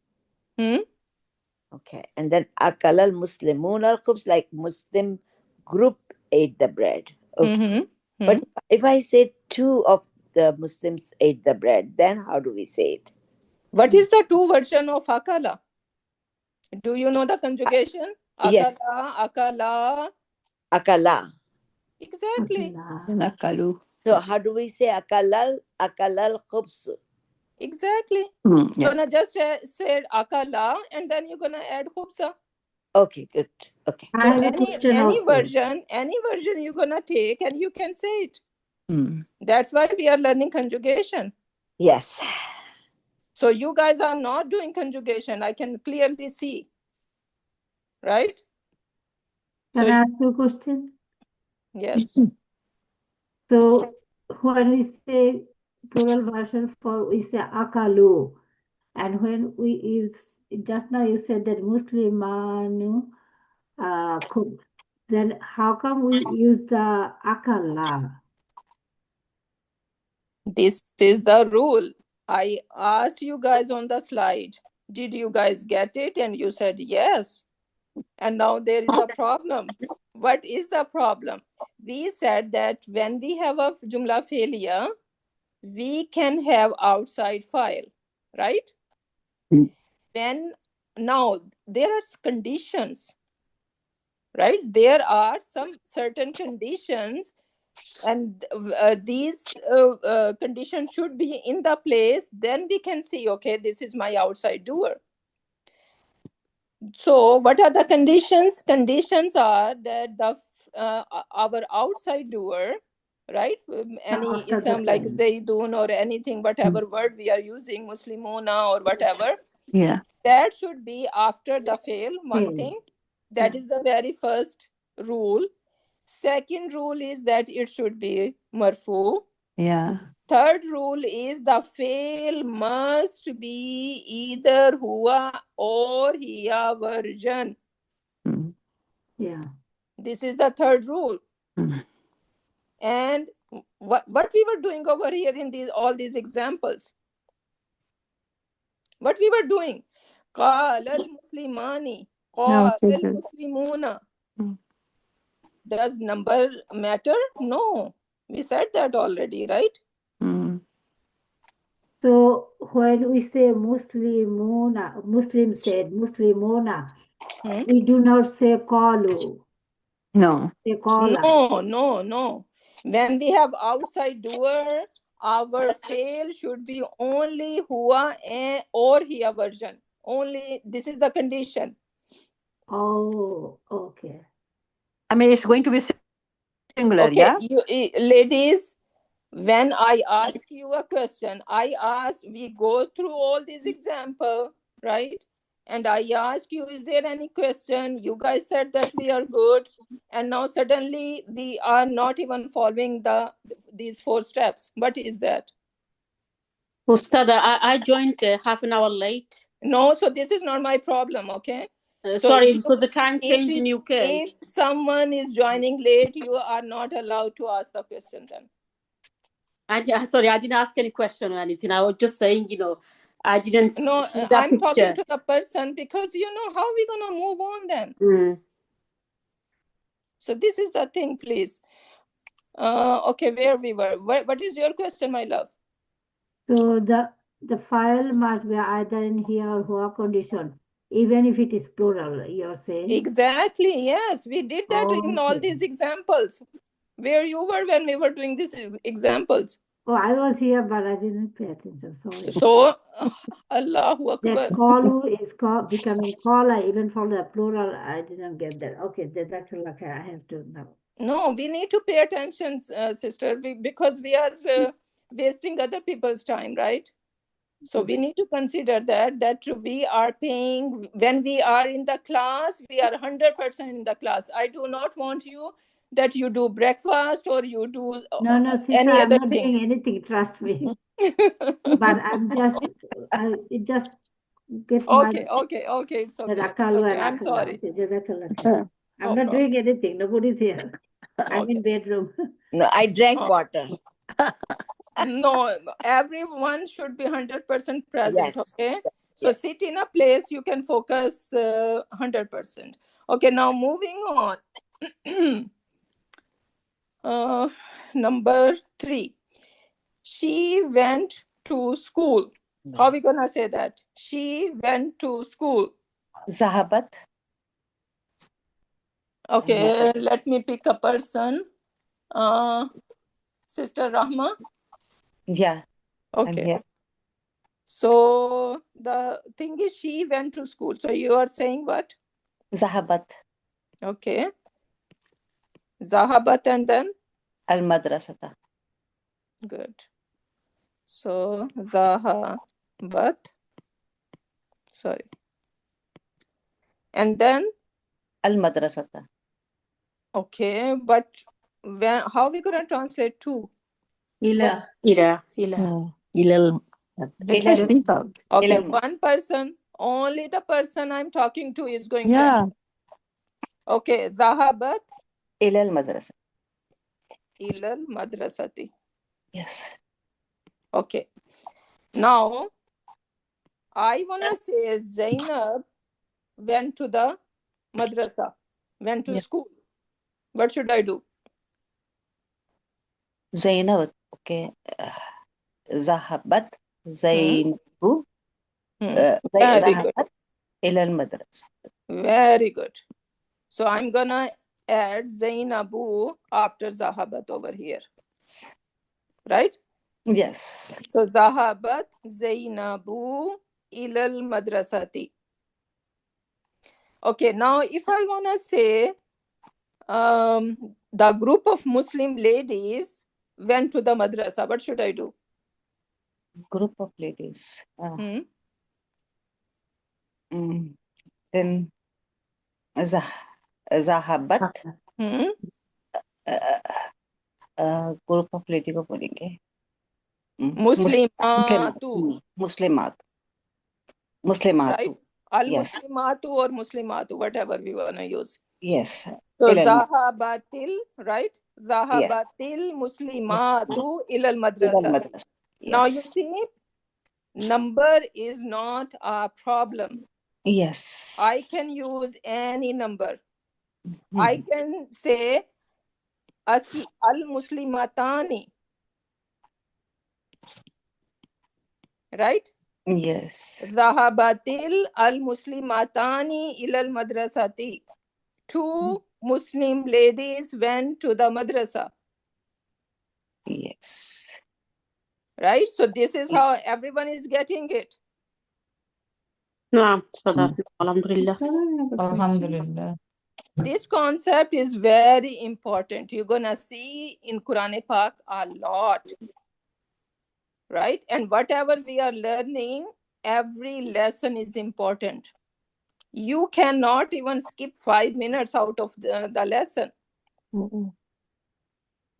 Okay, and then akal al muslimun al khubz, like Muslim group ate the bread. Okay, but if I say two of the Muslims ate the bread, then how do we say it? What is the two version of akala? Do you know the conjugation? Akala, yes. akala. Akala. Exactly. Akalu. So how do we say akalal khubz? Exactly. Yeah. You're gonna just say akala, and then you're gonna add khubsa. Okay, good. Okay. So any version you're gonna take, and you can say it. That's why we are learning conjugation. Yes. So you guys are not doing conjugation. I can clearly see. Right? Can I ask you a question? Yes. So when we say plural version for, we say akalu. And when we use, just now you said that Muslimanu cooked. Then how come we use the akala? This is the rule. I asked you guys on the slide. Did you guys get it? And you said yes. And now there is a problem. What is the problem? We said that when we have a Jumla failure, we can have outside file, right? Now there are conditions, right? There are some certain conditions, and these conditions should be in the place. Then we can see, okay, this is my outside doer. So what are the conditions? Conditions are that our outside doer, right? Any ism like Zaydun or anything, whatever word we are using, Muslimuna or whatever. Yeah. That should be after the fail, one thing. That is the very first rule. Second rule is that it should be marfu. Yeah. Third rule is the fail must be either huwa or hiya version. Yeah. This is the third rule. And what we were doing over here in all these examples, what we were doing, qala al-muslimani, qala al-muslimuna. Does number matter? No. We said that already, right? So when we say Muslimuna, Muslim said Muslimuna, we do not say qalu. No. Say qala. No. When we have outside doer, our fail should be only huwa or hiya version. Only this is the condition. Oh, okay. I mean, it's going to be singular, okay, yeah? Ladies, when I ask you a question, we go through all these examples, right? And I ask you, is there any question? You guys said that we are good. And now suddenly we are not even following these 4 steps. What is that? Ustada, I joined half an hour late. No, so this is not my problem, okay? Sorry, because the time changed in UK. If someone is joining late, you are not allowed to ask the question then. Sorry, I didn't ask any question or anything. I was just saying, I didn't see that I'm picture. talking to the person because, how are we going to move on then? So this is the thing, please. Okay, where we were. What is your question, my love? So the file must be either in here or hua condition. even if it is plural, you're saying? Exactly, yes. We did that in all these examples. Where you were when we were doing these examples. Oh, I was here, but I didn't pay attention. Sorry. So, Allahu Akbar. That qalu is becoming qala, even for the plural, I didn't get that. Okay, that's okay. I have to know. No, we need to pay attention, sister, because we are wasting other people's time, right? So we need to consider that we are paying, when we are in the class, we are 100% in the class. I do not want you that you do breakfast or you do No, sister, any I'm other not things. doing anything, trust me. But I'm just, it just get my... Okay, it's okay. Rakalu and I'm Akala. sorry. Okay, Jazakallah khair. I'm not doing anything. Nobody's here. I'm in bedroom. No, I drank water. No, everyone should be 100% present, Yes. okay? So sit in a place you can focus 100%. Okay, now moving on. Number 3. She went to school. How are we gonna say that? She went to school. Zahabat. Okay, let me pick a person. Sister Rahma? Yeah. Okay. I'm here. So the thing is, she went to school. So you are saying what? Zahabat. Okay. Zahabat and then? Al-madrasata. Good. So Zahabat. Sorry. And then? Al-madrasata. Okay, but how are we going to translate to? Ila. Okay, one person, only the person I'm talking to is going to answer. Okay, Zahabat. Ilal madrasa. Ilal madrasati. Yes. Okay. Now, I want to say Zainab went to the madrasa, went to school. What should I do? Zainab. Okay. Zahabat. Zainabu. Zahabat. Ilal madrasa. Very good. So I'm going to add Zainabu after Zahabat over here. Right? Yes. So Zahabat Zainabu ilal madrasati. Okay, now if I want to say the group of Muslim ladies went to the madrasa, what should I do? Group of ladies. Then Zahabat. Group of ladies को बोलेंगे Muslimatu. Muslimatu. Right? Al-Muslimatu or Muslimatu, whatever we want to use. Yes. So Zahabatil, right? Zahabatil Muslimatu ilal madrasa. Now you see, number is not a problem. Yes. I can use any number. I can say al-muslimatani. Right? Yes. Zahabatil al-muslimatani ilal madrasati. 2 Muslim ladies went to the madrasa. Yes. Right? So this is how everyone is getting it. Alhamdulillah. Alhamdulillah. This concept is very important. You're going to see in Quran Pak a lot. Right? And whatever we are learning, every lesson is important. You cannot even skip 5 minutes out of the lesson.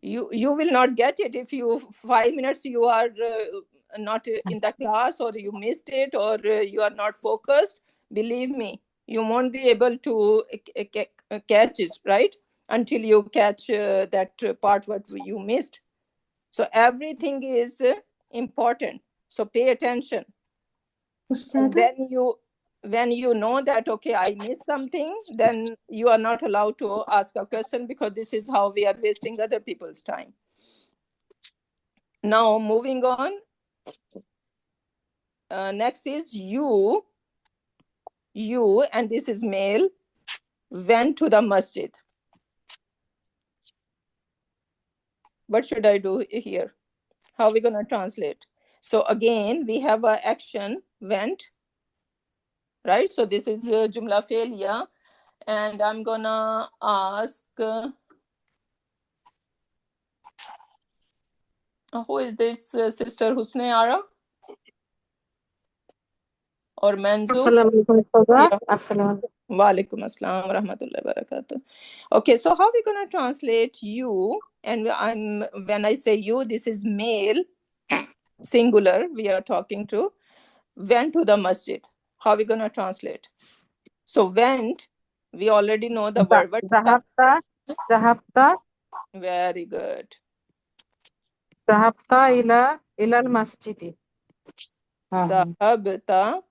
You will not get it if you 5 minutes you are not in the class, or you missed it, or you are not focused. Believe me, you won't be able to catch it, right? Until you catch that part what you missed. So everything is important. So pay attention. And when you know that, okay, I missed something, then you are not allowed to ask a question, because this is how we are wasting other people's time. Now, moving on. Next is you you, and this is male, went to the masjid. What should I do here? How are we going to translate? So again, we have an action, went, right? So this is Jumla Felia. And I'm going to ask, who is this sister, Husne Ara? Or Manzu? Assalamualaikum. Walaikum assalam wa rahmatullahi wa barakatuh. Okay, so how are we going to translate you? And when I say you, this is male, singular, we are talking to, went to the masjid. How are we going to translate? So went, we already know the word. Zahabta. Very good. Zahabta ila al-masjidi. Zahabta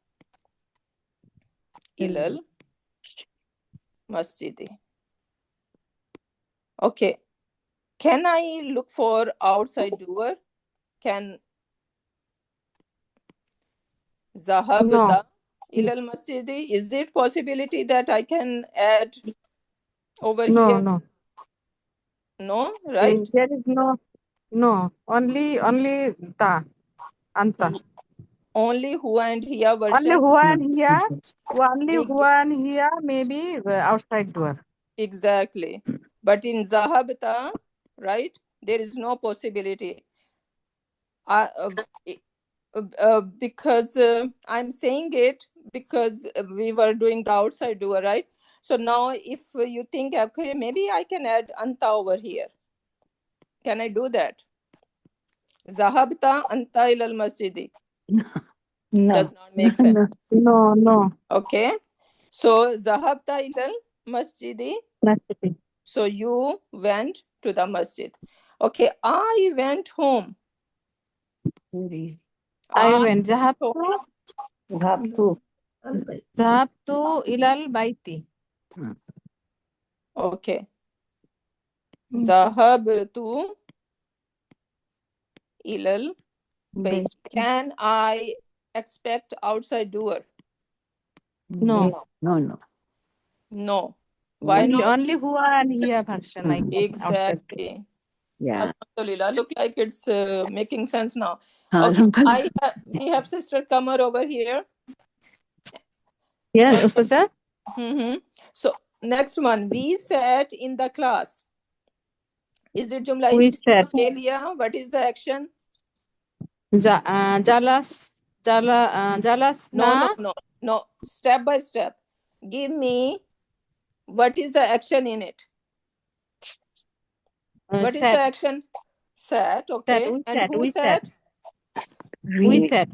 ilal masjidi. Okay. Can I look for outside doer? Can Zahabta ilal masjidi? Is it possibility that I can add over here? No. No, right? There is no. Only ta, anta. Only huwa and hiya version. Only huwa and hiya, maybe outside door. Exactly. But in Zahabta, right, there is no possibility. Because I'm saying it because we were doing the outside doer, right? So now if you think, okay, maybe I can add anta over here. Can I do that? Zahabta anta ilal masjidi. No. Does not make sense. No. Okay. So Zahabta ilal masjidi. So you went to the masjid. Okay, I went home. I went. Zahabtu ilal baiti. Okay. Zahabtu ilal bayt. Can I expect outside doer? No. Why not? Only huwa and hiya version. Exactly. Yeah. Alhamdulillah. Look like it's making sense now. Okay. We have Sister Kamar over here. Yeah, Ustaza. So next one, we sat in the class. Is it Jumla We sat. Failure? What is the action? Jalas. No. Step by step. Give me what is the action in it. What is the action? Sat. Okay. Who sat? We sat.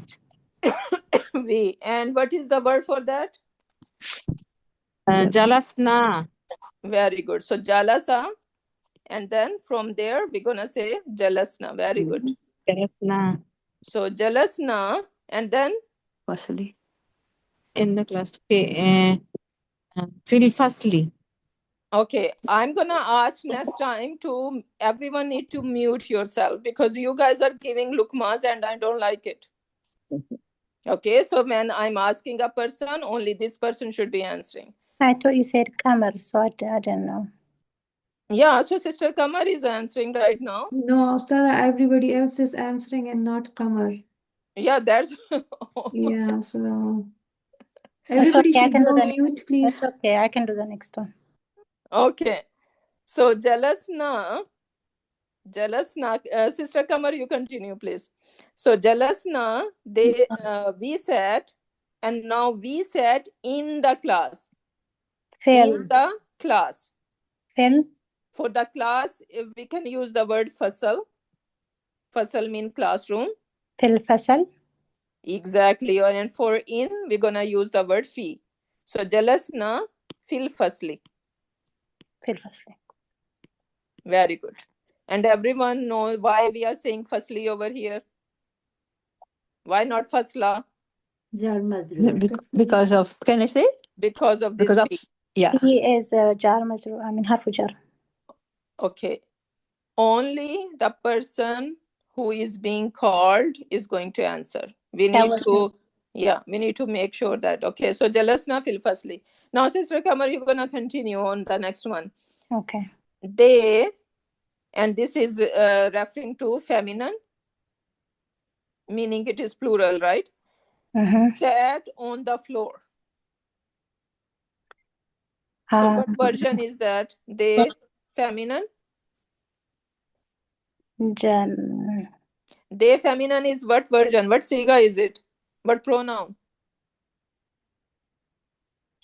We. And what is the word for that? Jalasna. Very good. So jalasa. And then from there, we're going to say jalasna. Very good. Jalasna. So jalasna. And then? Fasli. In the class. Fil fasli. Okay. I'm going to ask next time to everyone need to mute yourself because you guys are giving lukmas and I don't like it. Okay. So when I'm asking a person, only this person should be answering. I thought you said Kamar, so I don't know. Yeah, so Sister Kamar is answering right now. No, Ustaza, everybody else is answering and not Kamar. Yeah, that's... Yeah, so... That's Everybody okay, I should can do go the mute, next. please. That's okay, I can do the next one. Okay. So Jalasna, Sister Kamar, you continue, please. So Jalasna, we sat, and now we sat in the class. In the class. For the class, we can use the word fasal. Fasal means classroom. Fil fasal. Exactly. And for in, we're going to use the word fi. So jalasna fil fasli. Fil fasli. Very good. And everyone knows why we are saying fasli over here. Why not fasla? Because of, can I say? Because of this. Yeah. He is jar majrur. I mean harfu jar. Okay. Only the person who is being called is going to answer. We need to Yeah, we need to make sure that. Okay, so jalasna fil fasli. Now, Sister Kamar, you're going to continue on the next one. Okay. They, and this is referring to feminine, meaning it is plural, right? Sat on the floor. So what version is that? They, feminine? They, feminine is what version? What siga is it? What pronoun?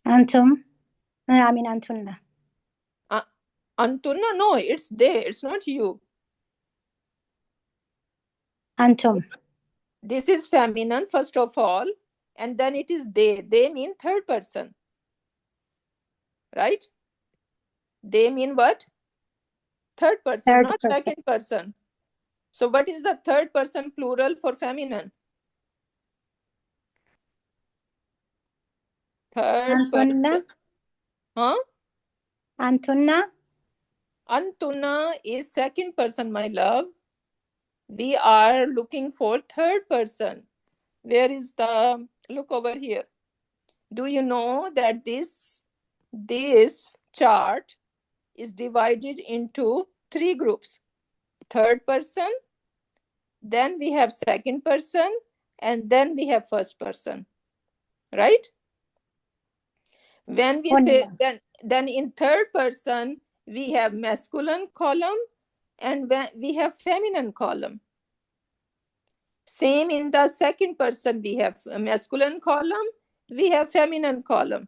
Antum. I mean Antunna. Antunna? No, it's they. It's not you. Antum. This is feminine, first of all. And then it is they. They mean third person. Right? They mean what? Third person, not second person. So what is the third person plural for feminine? Third person. Huh? Antunna. Antunna is second person, my love. We are looking for third person. Where is the, look over here. Do you know that this chart is divided into 3 groups? Third person, then we have second person, and then we have first person. Right? When we say, then in third person, we have masculine column and we have feminine column. Same in the second person, we have a masculine column, we have feminine column,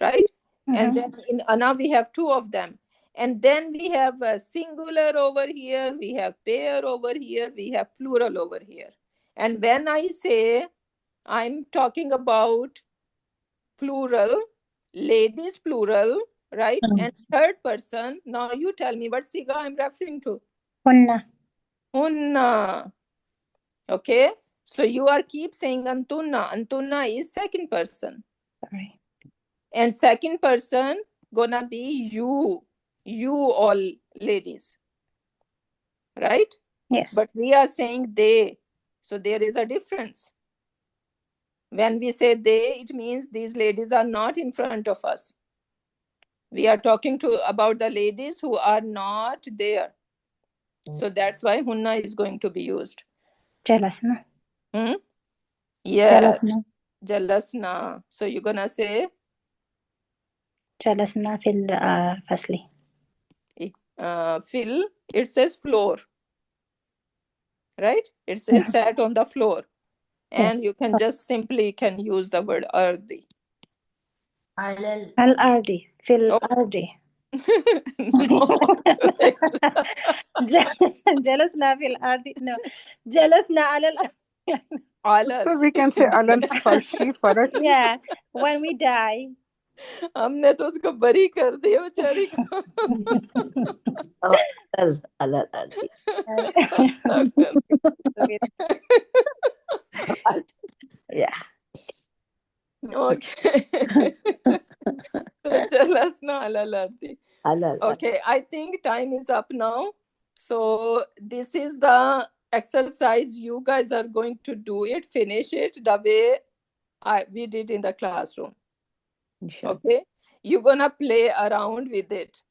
right? And then in Ana, we have 2 of them. And then we have a singular over here, we have pair over here, we have plural over here. And when I say I'm talking about plural, ladies plural, right? And third person, now you tell me what siga I'm referring to. Hunna. Hunna. Okay, so you are keep saying Antunna. Antunna is second person. Sorry. And second person gonna be you all ladies. Right? Yes. But we are saying they. So there is a difference. When we say they, it means these ladies are not in front of us. We are talking about the ladies who are not there. So that's why Hunna is going to be used. Jalasna. Yeah. Jalasna. Jalasna. So you're gonna say? Jalasna fil fasli. Fil, it says floor. Right? It says sat on the floor. And you can just simply use the word ardi. Al-ardi. Fil ardi. Jalasna fil ardi. No. Jalasna alal. So we can say alal farshi farak. Yeah. When we die. हमने तो उसको बरी कर दिया बेचारी को. alal ardi. Yeah. Okay. So jalasna alal ardi. Okay, I think time is up now. So this is the exercise. You guys are going to do it, finish it the way we did in the classroom. Sure. Okay, you're gonna play around with it,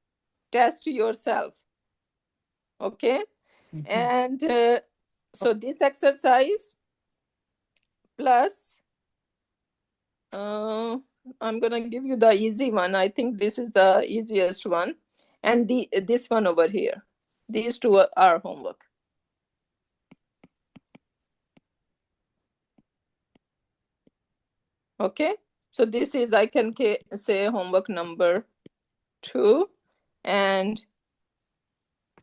test yourself. Okay, and so this exercise plus I'm gonna give you the easy one. I think this is the easiest one, and this one over here. These 2 are homework. Okay, so this is, I can say homework number 2, and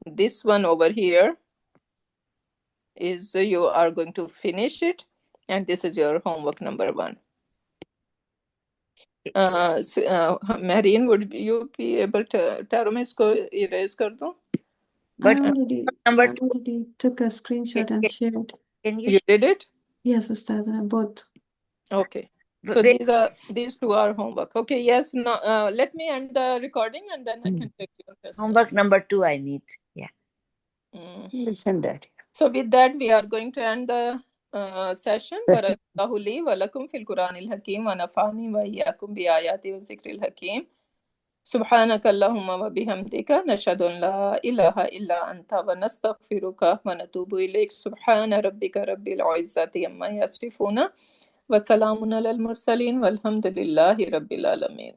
this one over here is you are going to finish it, and this is your homework number 1. Marine, would you be able to Taro, मैं इसको erase कर दूं? But I already took a screenshot and shared. You did it? Yes, Ustad, both. Okay. So these 2 are homework. Okay, yes. No, let me end the recording and then I can take your question. Homework number 2 I need. Yeah. We'll send that. So with that, we are going to end the session. Barakallahu li wa lakum fil Quran al-Hakim wa nafani wa iyyakum bi ayati wa zikri al-Hakim. Subhanaka Allahumma wa bihamdika nashhadu an la ilaha illa anta wa nastaghfiruka wa natubu ilayk. Subhana rabbika rabbil izzati amma yasifuna wa salamun alal mursalin walhamdulillahi rabbil alamin.